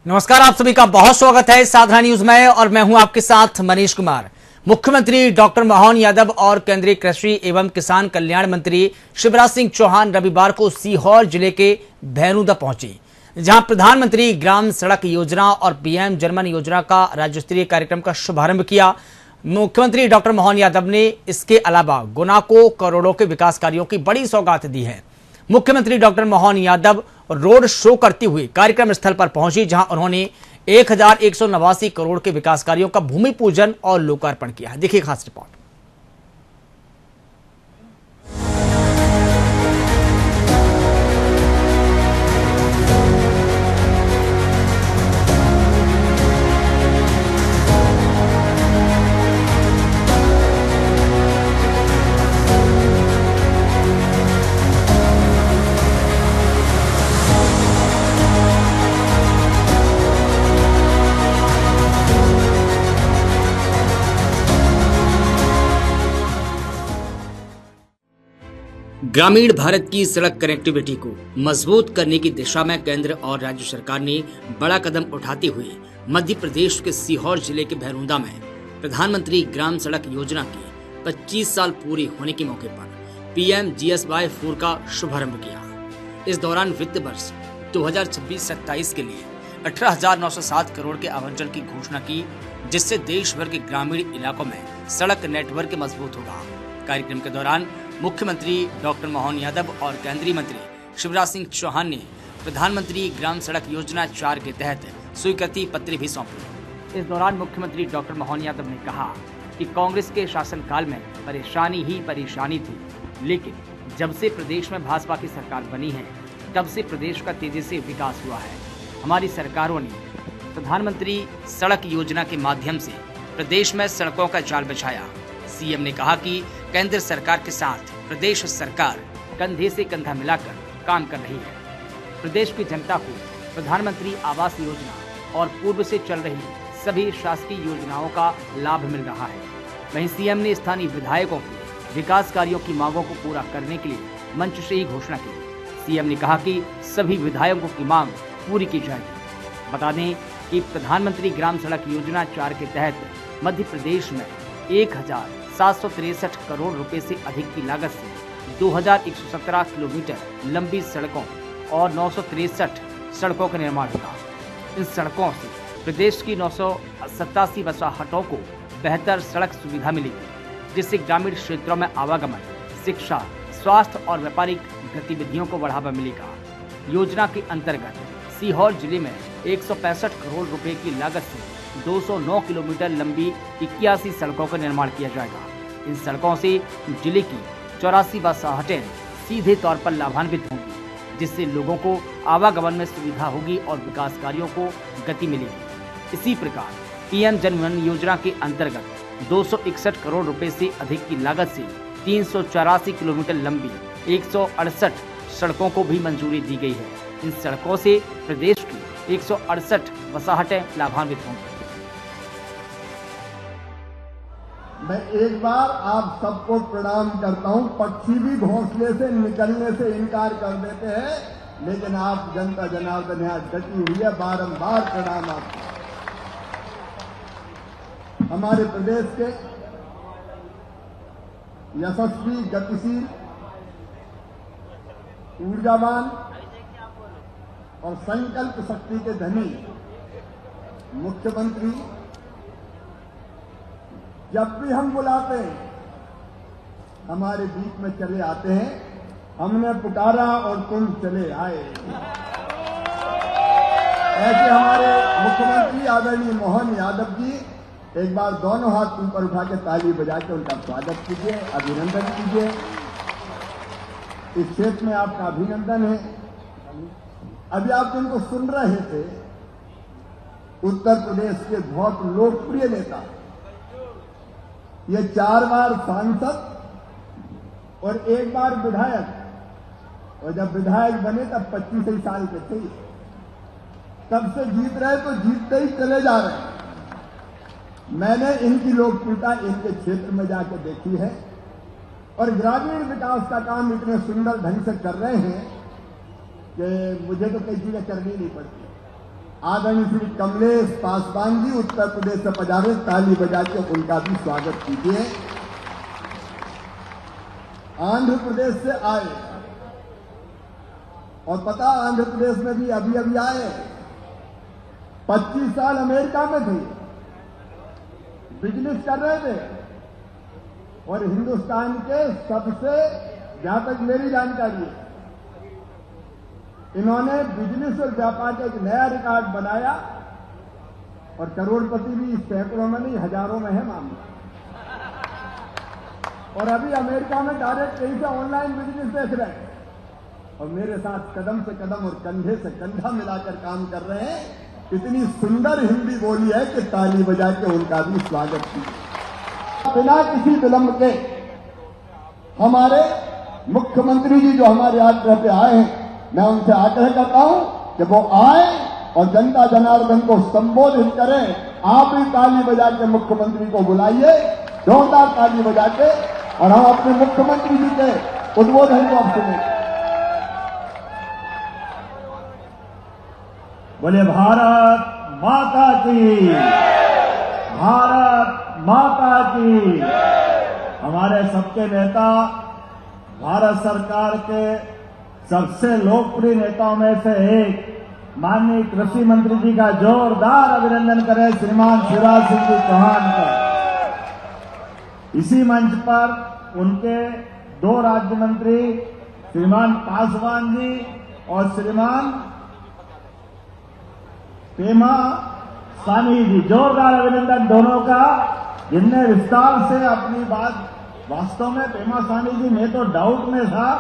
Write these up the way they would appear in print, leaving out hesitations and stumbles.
नमस्कार, आप सभी का बहुत स्वागत है साधना न्यूज में और मैं हूं आपके साथ मनीष कुमार। मुख्यमंत्री डॉक्टर मोहन यादव और केंद्रीय कृषि एवं किसान कल्याण मंत्री शिवराज सिंह चौहान रविवार को सीहोर जिले के भैरूदा पहुंचे, जहां प्रधानमंत्री ग्राम सड़क योजना और पीएम जनमन योजना का राज्य स्तरीय कार्यक्रम का शुभारंभ किया। मुख्यमंत्री डॉक्टर मोहन यादव ने इसके अलावा गुना को करोड़ों के विकास कार्यों की बड़ी सौगात दी है। मुख्यमंत्री doctor Mohan Yadav road show करते हुए कार्यक्रम स्थल पर पहुंचे, जहां उन्होंने 1189 करोड़ के विकास कार्यों का भूमि पूजन और लोकार्पण किया। देखिए खास रिपोर्ट। ग्रामीण भारत की सड़क कनेक्टिविटी को मजबूत करने की दिशा में केंद्र और राज्य सरकार ने बड़ा कदम उठाते हुए मध्य प्रदेश के सीहोर जिले के भैरूदा में प्रधानमंत्री ग्राम सड़क योजना के 25 साल पूरे होने के मौके पर PMGSY-4 का शुभारंभ किया। इस दौरान वित्त वर्ष 2026-27 के लिए 18,907 करोड़ के आवंटन की घोषणा की, जिससे देश भर के ग्रामीण इलाकों में सड़क नेटवर्क मजबूत होगा। कार्यक्रम के दौरान मुख्यमंत्री डॉक्टर मोहन यादव और केंद्रीय मंत्री शिवराज सिंह चौहान ने प्रधानमंत्री ग्राम सड़क योजना 4 के तहत स्वीकृति पत्र भी सौंपे। इस दौरान मुख्यमंत्री डॉक्टर मोहन यादव ने कहा कि कांग्रेस के शासनकाल में परेशानी ही परेशानी थी, लेकिन जब से प्रदेश में भाजपा की सरकार बनी है तब से प्रदेश का तेजी से विकास हुआ है। हमारी सरकारों ने प्रधानमंत्री सड़क योजना के माध्यम से प्रदेश में सड़कों का जाल बिछाया। सीएम ने कहा कि केंद्र सरकार के साथ प्रदेश सरकार कंधे से कंधा मिलाकर काम कर रही है। प्रदेश की जनता को प्रधानमंत्री आवास योजना और पूर्व से चल रही सभी शासकीय योजनाओं का लाभ मिल रहा है। वहीं सीएम ने स्थानीय विधायकों को विकास कार्यों की मांगों को पूरा करने के लिए मंच से ही घोषणा की। सीएम ने कहा कि सभी विधायकों की मांग पूरी की जाएगी। बता दें कि प्रधानमंत्री ग्राम सड़क योजना 4 के तहत मध्य प्रदेश में 1,763 करोड़ रुपए से अधिक की लागत से 2,117 किलोमीटर लंबी सड़कों और 963 सड़कों का निर्माण होगा। इन सड़कों से प्रदेश की 987 बसाहटों को बेहतर सड़क सुविधा मिलेगी, जिससे ग्रामीण क्षेत्रों में आवागमन, शिक्षा, स्वास्थ्य और व्यापारिक गतिविधियों को बढ़ावा मिलेगा। योजना के अंतर्गत सीहोर जिले में 165 करोड़ रुपए की लागत से 209 किलोमीटर लंबी 81 सड़कों का निर्माण किया जाएगा। इन सड़कों से जिले की 84 बसाहटें सीधे तौर पर लाभान्वित होंगी, जिससे लोगों को आवागमन में सुविधा होगी और विकास कार्यों को गति मिलेगी। इसी प्रकार पीएम जनमन योजना के अंतर्गत 261 करोड़ रुपए से अधिक की लागत से 384 किलोमीटर लंबी 168 सड़कों को भी मंजूरी दी गई है। इन सड़कों से प्रदेश की 168 बसाहटें लाभान्वित होंगी। मैं एक बार आप सबको प्रणाम करता हूं। पक्षी भी घोंसले से निकलने से इनकार कर देते हैं, लेकिन आप जनता जनार्दन यहाँ डटी हुई है। बारंबार प्रणाम आपको। हमारे प्रदेश के यशस्वी, गतिशील, ऊर्जावान और संकल्प शक्ति के धनी मुख्यमंत्री जब भी हम बुलाते हैं हमारे बीच में चले आते हैं। हमने पुकारा और तुम चले आए। ऐसे हमारे मुख्यमंत्री आदरणीय मोहन यादव जी, एक बार दोनों हाथ ऊपर उठा के ताली बजा के उनका स्वागत कीजिए, अभिनंदन कीजिए। इस क्षेत्र में आपका अभिनंदन है। अभी आप जिनको सुन रहे थे, उत्तर प्रदेश के बहुत लोकप्रिय नेता, ये 4 बार सांसद और 1 बार विधायक, और जब विधायक बने तब 25 साल के थे। तब से जीत रहे तो जीतते ही चले जा रहे हैं। मैंने इनकी लोकप्रियता इनके क्षेत्र में जाकर देखी है और ग्रामीण विकास का काम इतने सुंदर ढंग से कर रहे हैं कि मुझे तो कई चीजें करनी नहीं पड़ती। आदरणीय श्री कमलेश पासवान जी उत्तर प्रदेश से पधारे, ताली बजा के उनका भी स्वागत कीजिए। आंध्र प्रदेश से आए और पता आंध्र प्रदेश में भी अभी अभी आए, 25 साल अमेरिका में थे, बिजनेस कर रहे थे और हिंदुस्तान के सबसे, जहां तक मेरी जानकारी है, इन्होंने बिजनेस और व्यापार का एक नया रिकॉर्ड बनाया और करोड़पति भी सैकड़ों में नहीं हजारों में है मामला। और अभी अमेरिका में डायरेक्ट कहीं से ऑनलाइन बिजनेस देख रहे हैं और मेरे साथ कदम से कदम और कंधे से कंधा मिलाकर काम कर रहे हैं। इतनी सुंदर हिंदी बोली है कि ताली बजा के उनका भी स्वागत कीजिए। बिना किसी विलंब के हमारे मुख्यमंत्री जी जो हमारे आग्रह पे आए हैं, मैं उनसे आग्रह करता हूं कि वो आए और जनता जनार्दन को संबोधित करें। आप भी ताली बजा के मुख्यमंत्री को बुलाइए, जोरदार ताली बजा के, और हम अपने मुख्यमंत्री जी के उद्बोधन को अब सुने। बोले भारत माता की, भारत माता की। हमारे सबके नेता, भारत सरकार के सबसे लोकप्रिय नेताओं में से एक माननीय कृषि मंत्री जी का जोरदार अभिनंदन करें, श्रीमान शिवराज सिंह जी चौहान का। इसी मंच पर उनके 2 राज्य मंत्री श्रीमान पासवान जी और श्रीमान पेमा सानी जी, जोरदार अभिनंदन दोनों का, जिनने विस्तार से अपनी बात, वास्तव में पेमा सानी जी मैं तो डाउट में था,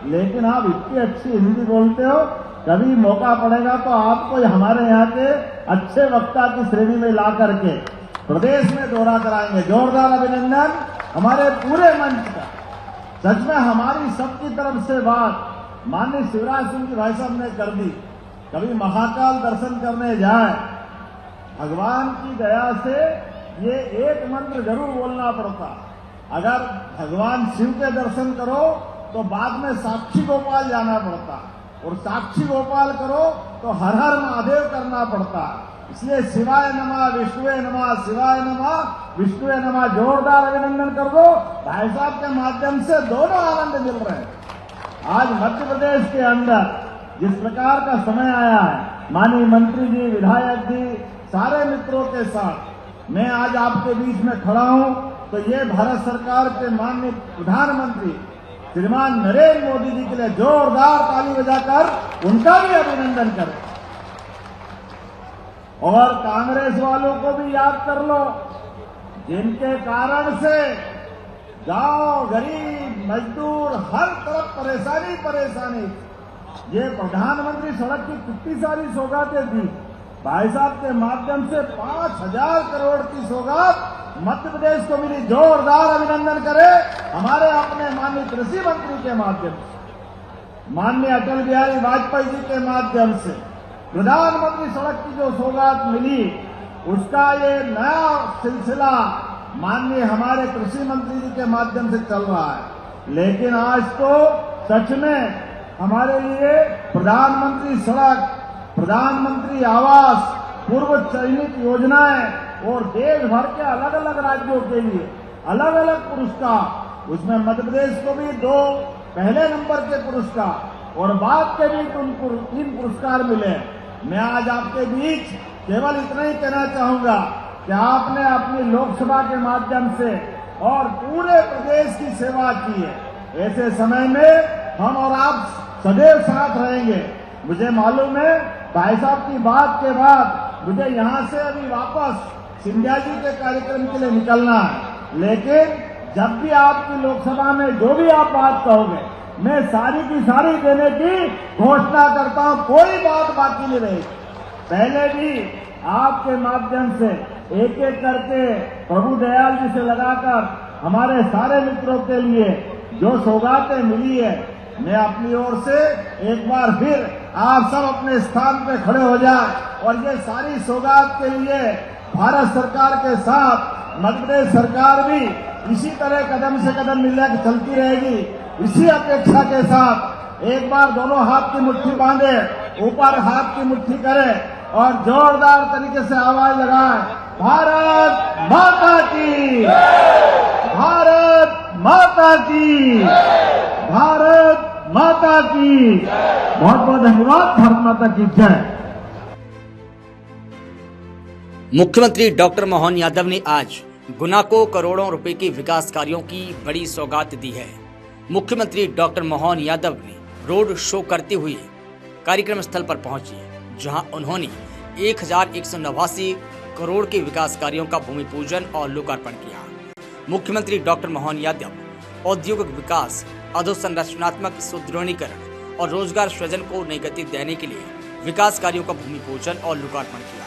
लेकिन आप इतनी अच्छी हिंदी बोलते हो, कभी मौका पड़ेगा तो आपको हमारे यहाँ के अच्छे वक्ता की श्रेणी में ला करके प्रदेश में दौरा कराएंगे। जोरदार अभिनंदन हमारे पूरे मंच का। सच में हमारी सबकी तरफ से बात माननीय शिवराज सिंह जी भाई साहब ने कर दी। कभी महाकाल दर्शन करने जाए, भगवान की दया से ये एक मंत्र जरूर बोलना पड़ता। अगर भगवान शिव के दर्शन करो तो बाद में साक्षी गोपाल जाना पड़ता, और साक्षी गोपाल करो तो हर हर महादेव करना पड़ता। इसलिए शिवाय नमः, विष्णुवे नमः, शिवाय नमः, विष्णुवे नमः। जोरदार अभिनंदन कर दो। भाई साहब के माध्यम से दोनों आनंद मिल रहे हैं। आज मध्य प्रदेश के अंदर जिस प्रकार का समय आया है, माननीय मंत्री जी, विधायक जी, सारे मित्रों के साथ मैं आज आपके बीच में खड़ा हूं, तो ये भारत सरकार के माननीय प्रधानमंत्री श्रीमान नरेंद्र मोदी जी के लिए जोरदार ताली बजाकर उनका भी अभिनंदन करें। और कांग्रेस वालों को भी याद कर लो, जिनके कारण से गांव, गरीब, मजदूर, हर तरफ परेशानी परेशानी। ये प्रधानमंत्री सड़क की कितनी सारी सौगातें दी, भाई साहब के माध्यम से 5,000 करोड़ की सौगात मध्य प्रदेश को मिली। जोरदार अभिनंदन करें हमारे अपने माननीय कृषि मंत्री के माध्यम से, माननीय अटल बिहारी वाजपेयी जी के माध्यम से प्रधानमंत्री सड़क की जो सौगात मिली, उसका ये नया सिलसिला माननीय हमारे कृषि मंत्री जी के माध्यम से चल रहा है। लेकिन आज तो सच में हमारे लिए प्रधानमंत्री सड़क, प्रधानमंत्री आवास, पूर्व चयनित योजनाएं और देश भर के अलग अलग राज्यों के लिए अलग अलग पुरस्कार, उसमें मध्य प्रदेश को भी 2 पहले नंबर के पुरस्कार और बाद के भी 3 पुरस्कार मिले। मैं आज आपके बीच केवल इतना ही कहना चाहूंगा कि आपने अपनी लोकसभा के माध्यम से और पूरे प्रदेश की सेवा की है। ऐसे समय में हम और आप सदैव साथ रहेंगे। मुझे मालूम है भाई साहब की बात के बाद मुझे यहां से अभी वापस सिंधिया जी के कार्यक्रम के लिए निकलना है, लेकिन जब भी आपकी लोकसभा में जो भी आप बात कहोगे, मैं सारी की सारी देने की घोषणा करता हूं। कोई बात बाकी नहीं रहेगी। पहले भी आपके माध्यम से एक एक करके प्रभु दयाल जी से लगाकर हमारे सारे मित्रों के लिए जो सौगातें मिली है, मैं अपनी ओर से एक बार फिर आप सब अपने स्थान पे खड़े हो जाए और ये सारी सौगात के लिए भारत सरकार के साथ मध्य प्रदेश सरकार भी इसी तरह कदम से कदम मिलकर चलती रहेगी। इसी अपेक्षा के साथ एक बार दोनों हाथ की मुट्ठी बांधे, ऊपर हाथ की मुट्ठी करें और जोरदार तरीके से आवाज लगाएं, भारत माता की, भारत माता की, भारत माता की। बहुत बहुत धन्यवाद। भारत माता की जय। मुख्यमंत्री डॉक्टर मोहन यादव ने आज गुना को करोड़ों रुपए के विकास कार्यों की बड़ी सौगात दी है। मुख्यमंत्री डॉक्टर मोहन यादव ने रोड शो करते हुए कार्यक्रम स्थल पर पहुंचे, जहां उन्होंने 1189 करोड़ के विकास कार्यों का भूमि पूजन और लोकार्पण किया। मुख्यमंत्री डॉक्टर मोहन यादव औद्योगिक विकास, अधोसंरचनात्मक सुदृढ़ीकरण और रोजगार सृजन को नई गति देने के लिए विकास कार्यों का भूमि पूजन और लोकार्पण किया।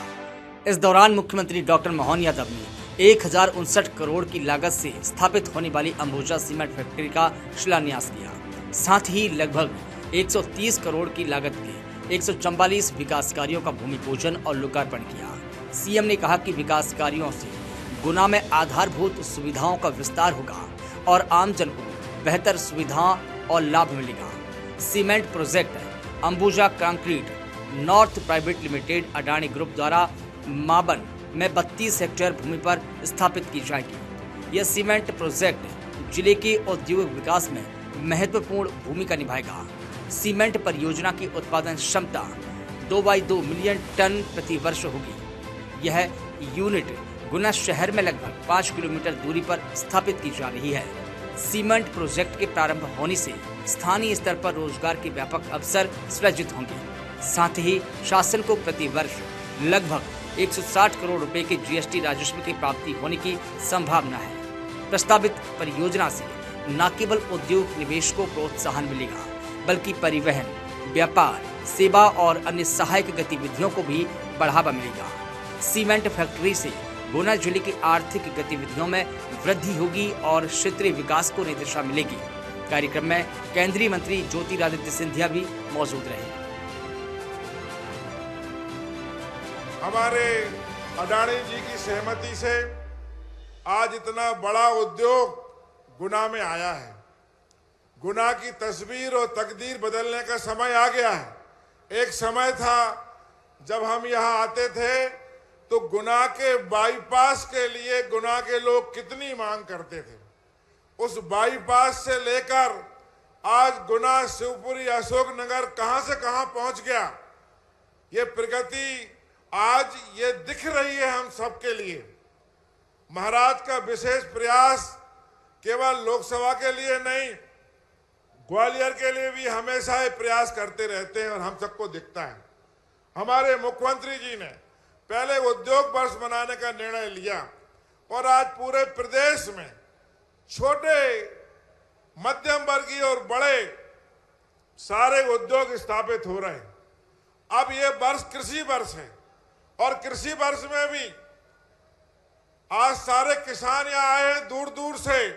इस दौरान मुख्यमंत्री डॉक्टर मोहन यादव ने 1059 करोड़ की लागत से स्थापित होने वाली अंबुजा सीमेंट फैक्ट्री का शिलान्यास किया। साथ ही लगभग 130 करोड़ की लागत के 144 विकास कार्यों का भूमि पूजन और लोकार्पण किया। सीएम ने कहा कि विकास कार्यों से गुना में आधारभूत सुविधाओं का विस्तार होगा और आमजन को बेहतर सुविधाओं और लाभ मिलेगा। Cement project Ambuja concrete north private limited Adani group द्वारा माबन में 32 हेक्टेयर भूमि पर स्थापित की जाएगी। यह सीमेंट प्रोजेक्ट जिले के औद्योगिक विकास में महत्वपूर्ण भूमिका निभाएगा। सीमेंट परियोजना की उत्पादन क्षमता 2/2 मिलियन टन प्रति वर्ष होगी। यह यूनिट गुना शहर में लगभग 5 किलोमीटर दूरी पर स्थापित की जा रही है। सीमेंट प्रोजेक्ट के प्रारंभ होने से स्थानीय स्तर पर रोजगार के व्यापक अवसर सृजित होंगे। साथ ही शासन को प्रति वर्ष लगभग 160 करोड़ रुपए के जीएसटी राजस्व की प्राप्ति होने की संभावना है। प्रस्तावित परियोजना से न केवल उद्योग निवेश को प्रोत्साहन मिलेगा, बल्कि परिवहन, व्यापार, सेवा और अन्य सहायक गतिविधियों को भी बढ़ावा मिलेगा। सीमेंट फैक्ट्री से गुना जिले की आर्थिक गतिविधियों में वृद्धि होगी और क्षेत्रीय विकास को नई दिशा मिलेगी। कार्यक्रम में केंद्रीय मंत्री ज्योतिरादित्य सिंधिया भी मौजूद रहे। हमारे अडानी जी की सहमति से आज इतना बड़ा उद्योग गुना में आया है। गुना की तस्वीर और तकदीर बदलने का समय आ गया है। एक समय था जब हम यहाँ आते थे तो गुना के बाईपास के लिए गुना के लोग कितनी मांग करते थे। उस बाईपास से लेकर आज गुना, शिवपुरी, अशोकनगर कहां से कहां पहुंच गया। ये प्रगति आज ये दिख रही है हम सबके लिए। महाराज का विशेष प्रयास केवल लोकसभा के लिए नहीं, ग्वालियर के लिए भी हमेशा ये प्रयास करते रहते हैं और हम सबको दिखता है। हमारे मुख्यमंत्री जी ने पहले उद्योग वर्ष मनाने का निर्णय लिया और आज पूरे प्रदेश में छोटे, मध्यम वर्गीय और बड़े सारे उद्योग स्थापित हो रहे हैं। अब ये वर्ष कृषि वर्ष है और कृषि वर्ष में भी आज सारे किसान यहाँ आए हैं दूर दूर से।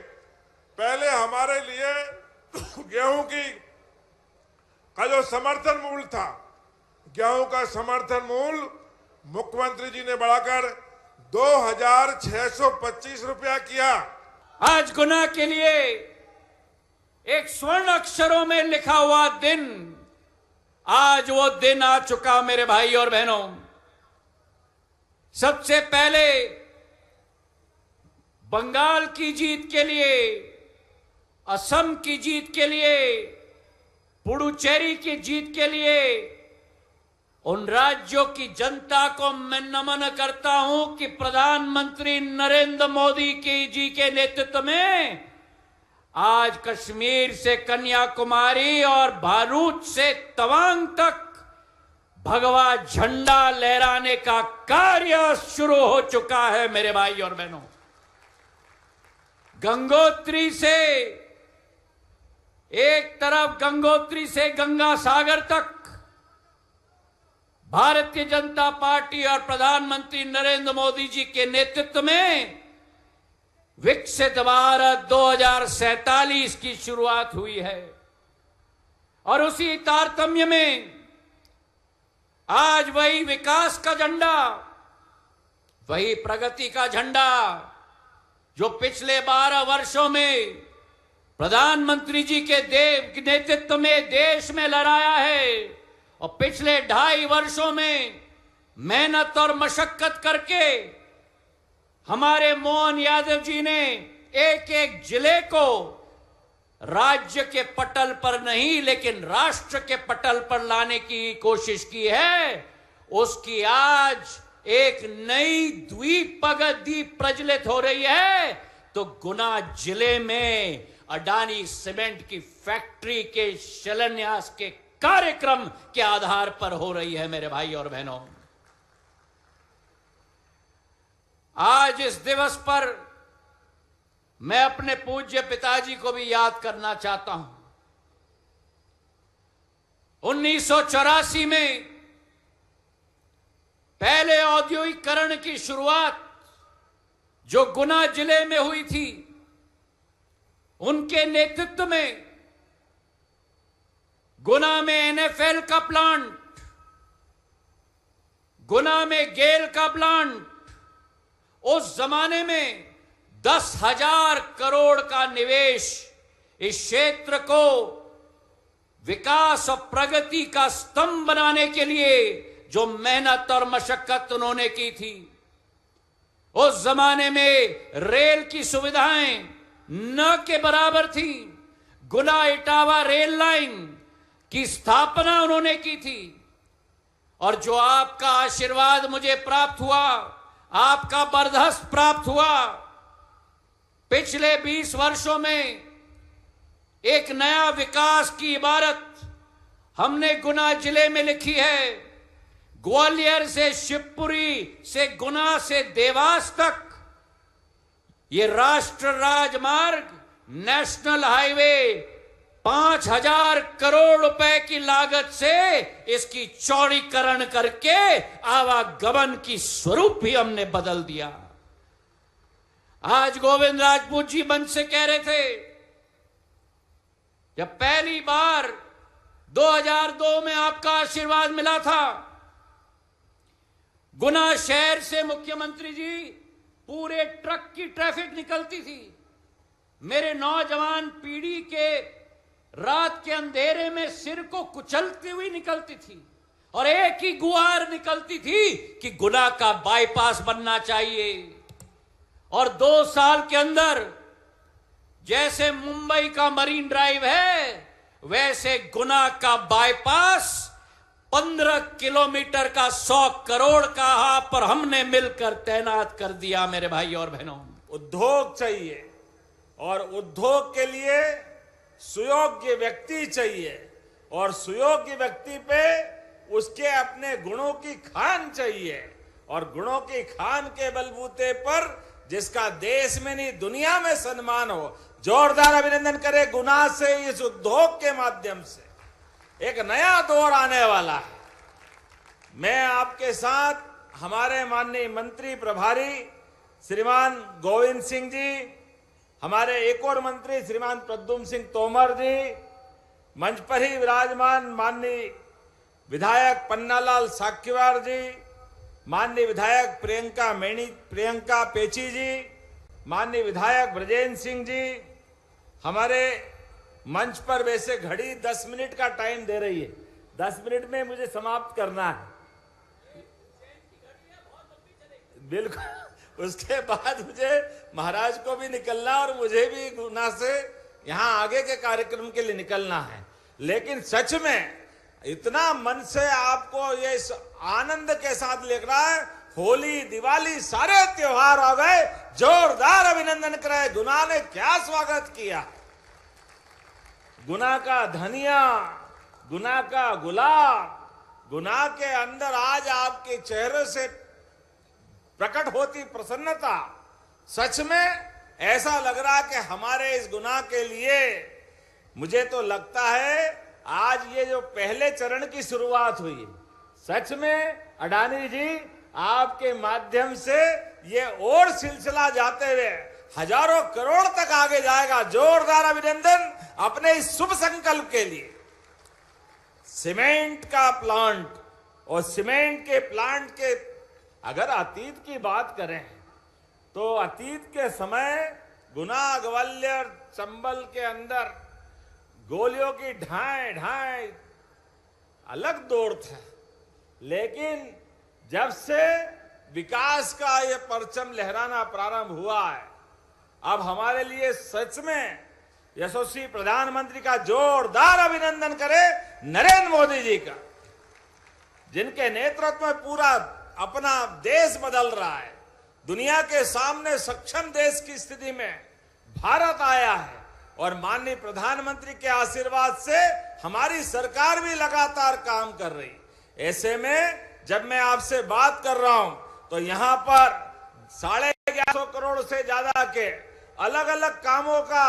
पहले हमारे लिए गेहूं का जो समर्थन मूल्य था, गेहूं का समर्थन मूल्य मुख्यमंत्री जी ने बढ़ाकर 2,625 रुपया किया। आज गुना के लिए एक स्वर्ण अक्षरों में लिखा हुआ दिन, आज वो दिन आ चुका मेरे भाई और बहनों। सबसे पहले बंगाल की जीत के लिए, असम की जीत के लिए, पुडुचेरी की जीत के लिए उन राज्यों की जनता को मैं नमन करता हूं कि प्रधानमंत्री नरेंद्र मोदी जी के नेतृत्व में आज कश्मीर से कन्याकुमारी और भरूच से तवांग तक भगवा झंडा लहराने का कार्य शुरू हो चुका है मेरे भाई और बहनों। गंगोत्री से एक तरफ, गंगोत्री से गंगा सागर तक भारतीय जनता पार्टी और प्रधानमंत्री नरेंद्र मोदी जी के नेतृत्व में विकसित भारत 2047 की शुरुआत हुई है। और उसी तारतम्य में आज वही विकास का झंडा, वही प्रगति का झंडा जो पिछले 12 वर्षों में प्रधानमंत्री जी के नेतृत्व में देश में लहराया है और पिछले 2.5 वर्षों में मेहनत और मशक्कत करके हमारे मोहन यादव जी ने एक एक जिले को राज्य के पटल पर नहीं लेकिन राष्ट्र के पटल पर लाने की कोशिश की है। उसकी आज एक नई द्वीप प्रज्वलित हो रही है। तो गुना जिले में अडानी सीमेंट की फैक्ट्री के शिलान्यास के कार्यक्रम के आधार पर हो रही है। मेरे भाई और बहनों, आज इस दिवस पर मैं अपने पूज्य पिताजी को भी याद करना चाहता हूं। 1984 में पहले औद्योगिकरण की शुरुआत जो गुना जिले में हुई थी, उनके नेतृत्व में गुना में एनएफएल का प्लांट, गुना में गेल का प्लांट, उस जमाने में 10,000 करोड़ का निवेश इस क्षेत्र को विकास और प्रगति का स्तंभ बनाने के लिए जो मेहनत और मशक्कत उन्होंने की थी। उस जमाने में रेल की सुविधाएं न के बराबर थी। गुना इटावा रेल लाइन की स्थापना उन्होंने की थी। और जो आपका आशीर्वाद मुझे प्राप्त हुआ, आपका बरदस्त प्राप्त हुआ, पिछले 20 वर्षों में एक नया विकास की इबारत हमने गुना जिले में लिखी है। ग्वालियर से शिवपुरी से गुना से देवास तक ये राष्ट्र राजमार्ग नेशनल हाईवे 5,000 करोड़ रुपए की लागत से इसकी चौड़ीकरण करके आवागमन की स्वरूप भी हमने बदल दिया। आज गोविंद राजपूत जी मंच से कह रहे थे, जब पहली बार 2002 में आपका आशीर्वाद मिला था, गुना शहर से मुख्यमंत्री जी पूरे ट्रक की ट्रैफिक निकलती थी। मेरे नौजवान पीढ़ी के रात के अंधेरे में सिर को कुचलती हुई निकलती थी और एक ही गुहार निकलती थी कि गुना का बाईपास बनना चाहिए। और 2 साल के अंदर जैसे मुंबई का मरीन ड्राइव है, वैसे गुना का बाईपास 15 किलोमीटर का 100 करोड़ का यहाँ पर हमने मिलकर तैनात कर दिया। मेरे भाई और बहनों, उद्योग चाहिए और उद्योग के लिए सुयोग्य व्यक्ति चाहिए और सुयोग्य व्यक्ति पे उसके अपने गुणों की खान चाहिए और गुणों की खान के बलबूते पर जिसका देश में नहीं दुनिया में सम्मान हो। जोरदार अभिनंदन करें गुना से इस उद्योग के माध्यम से एक नया दौर आने वाला है। मैं आपके साथ हमारे माननीय मंत्री प्रभारी श्रीमान गोविंद सिंह जी, हमारे एक और मंत्री श्रीमान प्रद्युम्न सिंह तोमर जी, मंच पर ही विराजमान माननीय विधायक पन्नालाल साक्यवार जी, माननीय विधायक प्रियंका पेची जी, माननीय विधायक ब्रजेंद्र सिंह जी, हमारे मंच पर वैसे घड़ी 10 मिनट का टाइम दे रही है, 10 मिनट में मुझे समाप्त करना है बिल्कुल। उसके बाद मुझे महाराज को भी निकलना और मुझे भी गुना से यहां आगे के कार्यक्रम के लिए निकलना है। लेकिन सच में इतना मन से आपको ये आनंद के साथ लिख रहा है, होली दिवाली सारे त्योहार आ गए। जोरदार अभिनंदन करें, गुना ने क्या स्वागत किया। गुना का धनिया, गुना का गुलाब, गुना के अंदर आज आपके चेहरे से प्रकट होती प्रसन्नता, सच में ऐसा लग रहा कि हमारे इस गुना के लिए, मुझे तो लगता है आज ये जो पहले चरण की शुरुआत हुई, सच में अडानी जी आपके माध्यम से ये और सिलसिला जाते हुए हजारों करोड़ तक आगे जाएगा। जोरदार अभिनंदन अपने इस शुभ संकल्प के लिए। सीमेंट का प्लांट और सीमेंट के प्लांट के अगर अतीत की बात करें तो अतीत के समय गुना ग्वालियर चंबल के अंदर गोलियों की ढाई ढाई अलग दौर था। लेकिन जब से विकास का ये परचम लहराना प्रारंभ हुआ है, अब हमारे लिए सच में यशस्वी प्रधानमंत्री का जोरदार अभिनंदन करें नरेंद्र मोदी जी का, जिनके नेतृत्व में पूरा अपना देश बदल रहा है। दुनिया के सामने सक्षम देश की स्थिति में भारत आया है और माननीय प्रधानमंत्री के आशीर्वाद से हमारी सरकार भी लगातार काम कर रही। ऐसे में जब मैं आपसे बात कर रहा हूं तो यहां पर 1150 करोड़ से ज्यादा के अलग अलग कामों का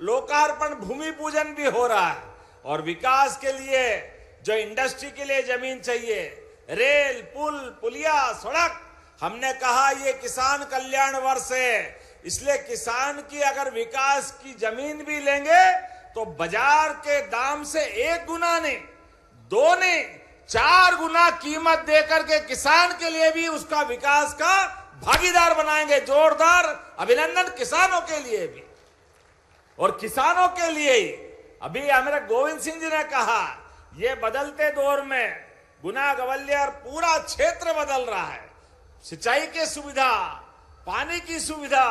लोकार्पण, भूमि पूजन भी हो रहा है। और विकास के लिए जो इंडस्ट्री के लिए जमीन चाहिए, रेल, पुल, पुलिया, सड़क, हमने कहा ये किसान कल्याण वर्ष है, इसलिए किसान की अगर विकास की जमीन भी लेंगे तो बाजार के दाम से 1 गुना नहीं, 2 नहीं, 4 गुना कीमत देकर के किसान के लिए भी उसका विकास का भागीदार बनाएंगे। जोरदार अभिनंदन किसानों के लिए भी। और किसानों के लिए ही अभी हमारे गोविंद सिंह जी ने कहा, ये बदलते दौर में गुना ग्वालियर पूरा क्षेत्र बदल रहा है। सिंचाई की सुविधा, पानी की सुविधा,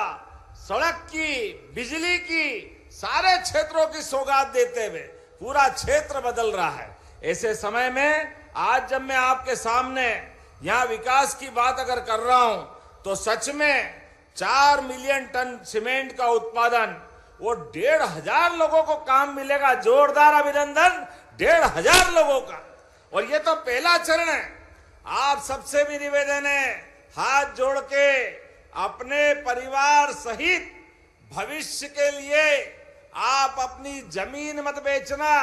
सड़क की, बिजली की, सारे क्षेत्रों की सौगात देते हुए पूरा क्षेत्र बदल रहा है। ऐसे समय में आज जब मैं आपके सामने यहां विकास की बात अगर कर रहा हूं तो सच में 4 मिलियन टन सीमेंट का उत्पादन, वो 1,500 लोगों को काम मिलेगा। जोरदार अभिनंदन 1,500 लोगों का। और ये तो पहला चरण है। आप सबसे भी निवेदन है, हाथ जोड़ के अपने परिवार सहित भविष्य के लिए आप अपनी जमीन मत बेचना।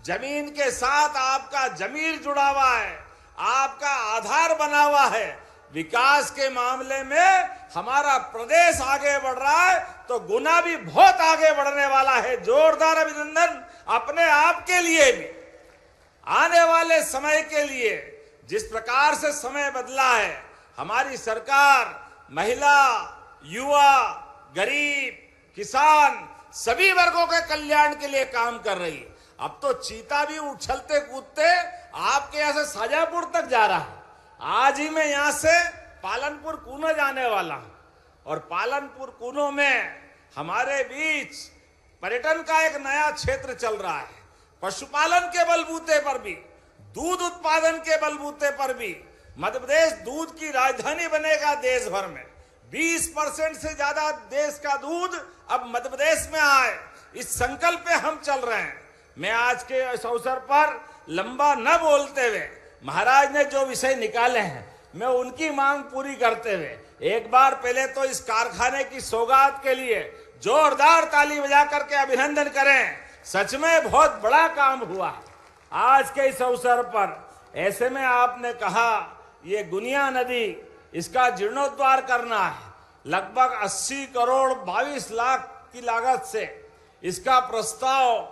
जमीन के साथ आपका जमीर जुड़ा हुआ है, आपका आधार बना हुआ है। विकास के मामले में हमारा प्रदेश आगे बढ़ रहा है तो गुना भी बहुत आगे बढ़ने वाला है। जोरदार अभिनंदन अपने आप के लिए भी, आने वाले समय के लिए। जिस प्रकार से समय बदला है, हमारी सरकार महिला, युवा, गरीब, किसान सभी वर्गों के कल्याण के लिए काम कर रही है। अब तो चीता भी उछलते कूदते आपके यहां से शाजापुर तक जा रहा है। आज ही मैं यहां से पालनपुर कूनो जाने वाला हूं और पालनपुर कूनो में हमारे बीच पर्यटन का एक नया क्षेत्र चल रहा है। पशुपालन के बलबूते पर भी, दूध उत्पादन के बलबूते पर भी मध्य प्रदेश दूध की राजधानी बनेगा देश भर में। 20% से ज्यादा देश का दूध अब मध्य प्रदेश में आए, इस संकल्प पे हम चल रहे हैं। मैं आज के इस अवसर पर लंबा न बोलते हुए, महाराज ने जो विषय निकाले हैं मैं उनकी मांग पूरी करते हुए एक बार पहले तो इस कारखाने की सौगात के लिए जोरदार ताली बजा करके अभिनंदन करें। सच में बहुत बड़ा काम हुआ आज के इस अवसर पर। ऐसे में आपने कहा ये गुनिया नदी, इसका जीर्णोद्धार करना है। लगभग 80 करोड़ 22 लाख की लागत से इसका प्रस्ताव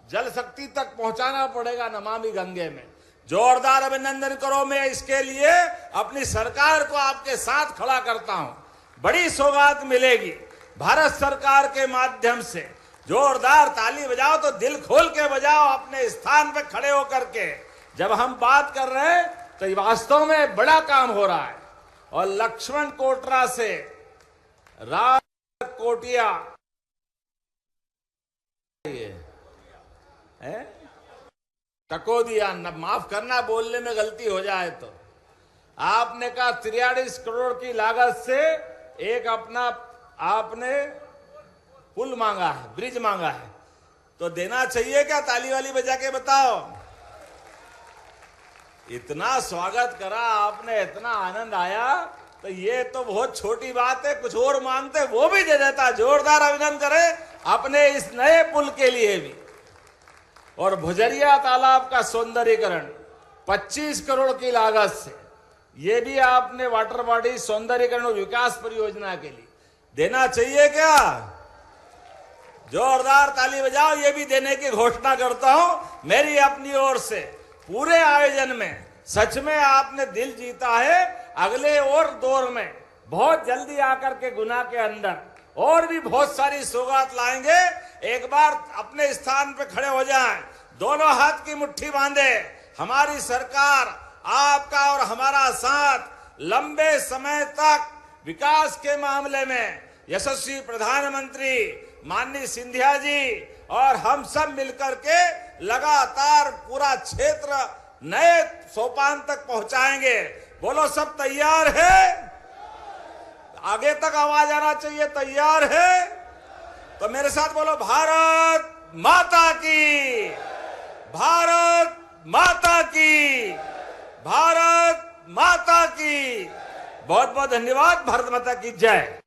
जल शक्ति तक पहुंचाना पड़ेगा नमामि गंगे में। जोरदार अभिनंदन करो। मैं इसके लिए अपनी सरकार को आपके साथ खड़ा करता हूं। बड़ी सौगात मिलेगी भारत सरकार के माध्यम से। जोरदार ताली बजाओ तो दिल खोल के बजाओ, अपने स्थान पे खड़े होकर के। जब हम बात कर रहे हैं तो ये वास्तव में बड़ा काम हो रहा है। और लक्ष्मण कोटरा से राज कोटिया टकोदिया, माफ करना बोलने में गलती हो जाए तो। आपने कहा 43 करोड़ की लागत से एक अपना आपने पुल मांगा है, ब्रिज मांगा है, तो देना चाहिए क्या? ताली वाली बजा के बताओ। इतना स्वागत करा आपने, इतना आनंद आया, तो ये तो बहुत छोटी बात है। कुछ और मांगते वो भी दे देता। जोरदार अभिनंदन करें अपने इस नए पुल के लिए भी। और भुजरिया तालाब का सौंदर्यीकरण 25 करोड़ की लागत से, ये भी आपने वाटर बॉडी सौंदर्यीकरण और विकास परियोजना के लिए देना चाहिए क्या? जोरदार ताली बजाओ। ये भी देने की घोषणा करता हूं मेरी अपनी ओर से। पूरे आयोजन में सच में आपने दिल जीता है। अगले और दौर में बहुत जल्दी आकर के गुना के अंदर और भी बहुत सारी सौगात लाएंगे। एक बार अपने स्थान पे खड़े हो जाएं, दोनों हाथ की मुट्ठी बांधे। हमारी सरकार आपका और हमारा साथ लंबे समय तक विकास के मामले में यशस्वी प्रधानमंत्री माननीय सिंधिया जी और हम सब मिलकर के लगातार पूरा क्षेत्र नए सोपान तक पहुंचाएंगे। बोलो सब तैयार है? आगे तक आवाज आना चाहिए, तैयार है? तो मेरे साथ बोलो भारत माता की, भारत माता की, भारत माता की। बहुत बहुत धन्यवाद। भारत माता की जय।